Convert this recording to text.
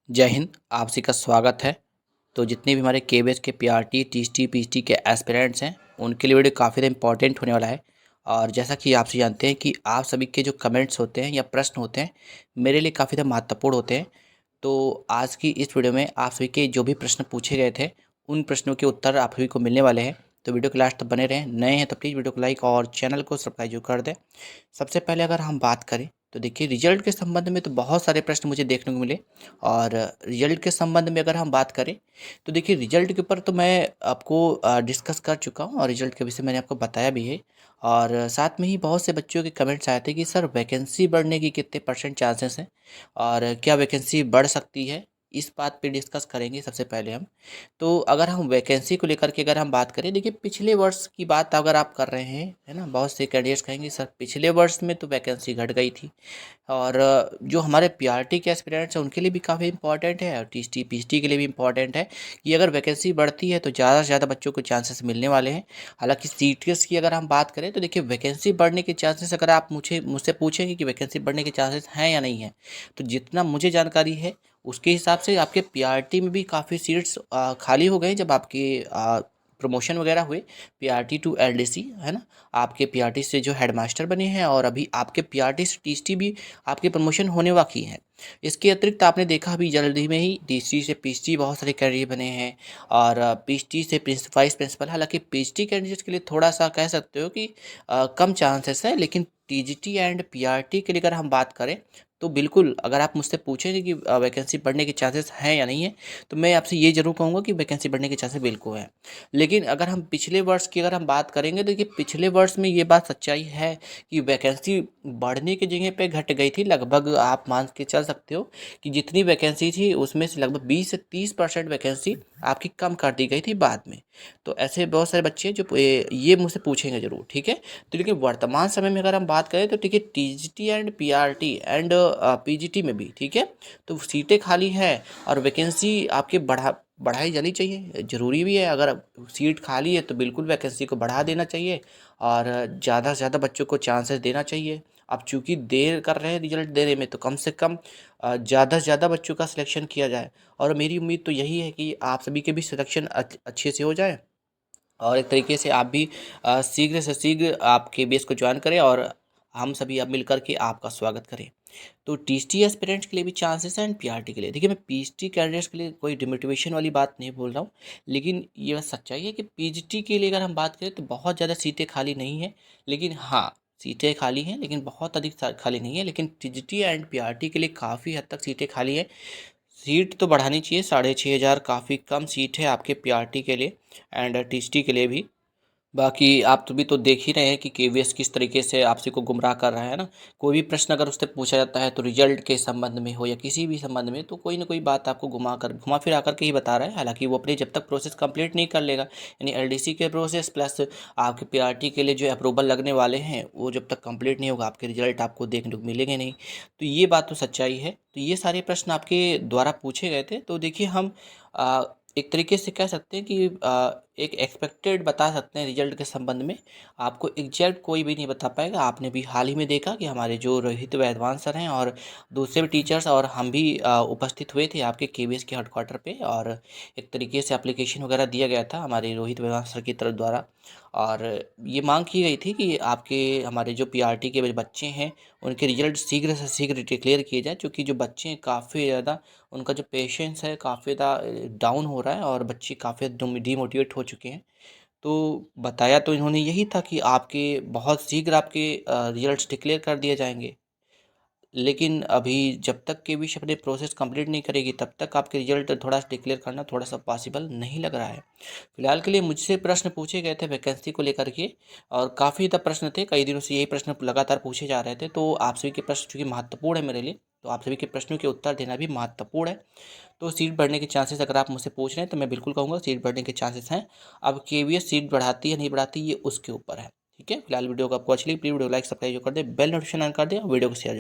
जय हिंद। आप सभी का स्वागत है। तो जितने भी हमारे केबीएस के पीआरटी, टीएसटी, पीएचडी के एस्पिरेंट्स हैं उनके लिए वीडियो काफ़ी ज़्यादा इंपॉर्टेंट होने वाला है। और जैसा कि आप सभी जानते हैं कि आप सभी के जो कमेंट्स होते हैं या प्रश्न होते हैं मेरे लिए काफ़ी ज़्यादा महत्वपूर्ण होते हैं। तो आज की इस वीडियो में आप सभी के जो भी प्रश्न पूछे गए थे उन प्रश्नों के उत्तर आप सभी को मिलने वाले हैं। तो वीडियो के लास्ट तक बने रहें। नए हैं तो प्लीज़ वीडियो को लाइक और चैनल को सब्सक्राइब जो कर दें। सबसे पहले अगर हम बात करें तो देखिए, रिजल्ट के संबंध में तो बहुत सारे प्रश्न मुझे देखने को मिले। और रिजल्ट के संबंध में अगर हम बात करें तो देखिए, रिजल्ट के ऊपर तो मैं आपको डिस्कस कर चुका हूँ और रिजल्ट के विषय मैंने आपको बताया भी है। और साथ में ही बहुत से बच्चों के कमेंट्स आए थे कि सर वैकेंसी बढ़ने की कितने परसेंट चांसेस हैं और क्या वैकेंसी बढ़ सकती है। इस बात पे डिस्कस करेंगे सबसे पहले हम। तो अगर हम वैकेंसी को लेकर के अगर हम बात करें, देखिए पिछले वर्ष की बात अगर आप कर रहे हैं, है ना, बहुत से कैंडिडेट्स कहेंगे सर पिछले वर्ष में तो वैकेंसी घट गई थी। और जो हमारे पीआरटी के एस्पिरेंट्स हैं उनके लिए भी काफ़ी इंपॉर्टेंट है और टीएसटी पीएचडी के लिए भी इंपॉर्टेंट है कि अगर वैकेंसी बढ़ती है तो ज़्यादा से ज़्यादा बच्चों को चांसेस मिलने वाले हैं। हालांकि सीटीएस की अगर हम बात करें तो देखिए, वैकेंसी बढ़ने के चांसेस अगर आप मुझसे पूछेंगे कि वैकेंसी बढ़ने के चांसेस हैं या नहीं है, तो जितना मुझे जानकारी है उसके हिसाब से आपके पीआरटी में भी काफ़ी सीट्स खाली हो गए जब आपके प्रमोशन वगैरह हुए पीआरटी टू एलडीसी, है ना। आपके पीआरटी से जो हेडमास्टर बने हैं और अभी आपके पीआरटी से टीएसटी भी आपके प्रमोशन होने बाकी हैं। इसके अतिरिक्त आपने देखा अभी जल्दी में ही टीएसटी से पीएचडी बहुत सारे कैंडिडेट बने हैं। और पीएचडी से वाइस प्रिंसिपल, हालांकि पीएचडी कैंडिडेट्स के लिए थोड़ा सा कह सकते हो कि कम चांसेस है, लेकिन टीजीटी एंड पीआरटी के लिए अगर हम बात करें तो बिल्कुल अगर आप मुझसे पूछेंगे कि वैकेंसी बढ़ने के चांसेस हैं या नहीं है, तो मैं आपसे ये ज़रूर कहूँगा कि वैकेंसी बढ़ने के चांसेस बिल्कुल हैं। लेकिन अगर हम पिछले वर्ष की अगर हम बात करेंगे तो देखिए, पिछले वर्ष में ये बात सच्चाई है कि वैकेंसी बढ़ने की जगह पे घट गई थी। लगभग आप मान के चल सकते हो कि जितनी वैकेंसी थी उसमें से लगभग 20 से 30% वैकेंसी आपकी कम कर दी गई थी बाद में। तो ऐसे बहुत सारे बच्चे हैं जो ये मुझसे पूछेंगे ज़रूर, ठीक है। तो लेकिन वर्तमान समय में अगर हम बात करें तो ठीक है, TGT and PRT and PGT में भी ठीक है, तो सीटें खाली हैं और वैकेंसी आपके बढ़ाई जानी चाहिए, ज़रूरी भी है। अगर सीट खाली है तो बिल्कुल वैकेंसी को बढ़ा देना चाहिए और ज़्यादा से ज़्यादा बच्चों को चांसेस देना चाहिए। अब चूंकि देर कर रहे हैं रिजल्ट देने में, तो कम से कम ज़्यादा से ज़्यादा बच्चों का सिलेक्शन किया जाए। और मेरी उम्मीद तो यही है कि आप सभी के भी सिलेक्शन अच्छे से हो जाए और एक तरीके से आप भी शीघ्र से शीघ्र आप केबीएस को ज्वाइन करें और हम सभी अब मिलकर के आपका स्वागत करें। तो टीएसटी एस्पिरेंट्स के लिए भी चांसेस हैं एंड पीआरटी के लिए। देखिए, मैं पीएचडी कैंडिडेट्स के लिए कोई डिमोटिवेशन वाली बात नहीं बोल रहा हूँ, लेकिन ये बात सच्चाई है कि पीएचडी के लिए अगर हम बात करें तो बहुत ज़्यादा सीटें खाली नहीं हैं। लेकिन हाँ, सीटें खाली हैं लेकिन बहुत अधिक खाली नहीं है। लेकिन टीजीटी एंड पीआरटी के लिए काफ़ी हद तक सीटें खाली हैं। सीट तो बढ़ानी चाहिए, 6500 काफ़ी कम सीट है आपके पीआरटी के लिए एंड टीएसटी के लिए भी। बाकी आप तो भी तो देख ही रहे हैं कि केवीएस किस तरीके से आपसे को गुमराह कर रहा है ना। कोई भी प्रश्न अगर उससे पूछा जाता है तो रिजल्ट के संबंध में हो या किसी भी संबंध में, तो कोई ना कोई बात आपको घुमा फिरा करके ही बता रहा है। हालांकि वो अपने जब तक प्रोसेस कंप्लीट नहीं कर लेगा, यानी एलडीसी के प्रोसेस प्लस आपके पीआरटी के लिए जो अप्रूवल लगने वाले हैं वो जब तक कंप्लीट नहीं होगा आपके रिजल्ट आपको देखने को मिलेंगे नहीं। तो ये बात तो सच्चाई है। तो ये सारे प्रश्न आपके द्वारा पूछे गए थे। तो देखिए, हम आ, एक तरीके से कह सकते हैं कि एक एक्सपेक्टेड बता सकते हैं रिजल्ट के संबंध में। आपको एग्जैक्ट कोई भी नहीं बता पाएगा। आपने भी हाल ही में देखा कि हमारे जो रोहित वैदवान सर हैं और दूसरे भी टीचर्स और हम भी उपस्थित हुए थे आपके केवीएस के हेडक्वार्टर पे। और एक तरीके से एप्लीकेशन वगैरह दिया गया था हमारे रोहित वैदवान सर की तरफ द्वारा। और ये मांग की गई थी कि आपके हमारे जो पीआरटी के बच्चे हैं उनके रिजल्ट शीघ्र से शीघ्र डिक्लेयर किए जाए, क्योंकि जो बच्चे हैं काफ़ी ज़्यादा उनका जो पेशेंस है काफ़ी ज़्यादा डाउन हो रहा है और बच्चे काफ़ी डीमोटिवेट हो चुके हैं। तो बताया तो इन्होंने यही था कि आपके बहुत शीघ्र आपके रिजल्ट्स डिक्लेयर कर दिए जाएंगे। लेकिन अभी जब तक के विश अपने प्रोसेस कंप्लीट नहीं करेगी तब तक आपके रिजल्ट थोड़ा सा डिक्लेयर करना थोड़ा सा पॉसिबल नहीं लग रहा है। फिलहाल के लिए मुझसे प्रश्न पूछे गए थे वैकेंसी को लेकर के और काफ़ी तब प्रश्न थे, कई दिनों से यही प्रश्न लगातार पूछे जा रहे थे। तो आप सभी के प्रश्न चूँकि महत्वपूर्ण है मेरे लिए, तो आप सभी के प्रश्नों के उत्तर देना भी महत्वपूर्ण है। तो सीट बढ़ने के चांसेस अगर आप मुझसे पूछ रहे हैं तो मैं बिल्कुल कहूँगा सीट बढ़ने के चांसेस हैं। अब केवीएस सीट बढ़ाती है नहीं बढ़ाती ये उसके ऊपर है, ठीक है। फिलहाल वीडियो को आपको अच्छी लगी प्लीज वीडियो लाइक सब्सक्राइब कर दे, बेल नोटिफिकेशन ऑन कर दे और वीडियो को शेयर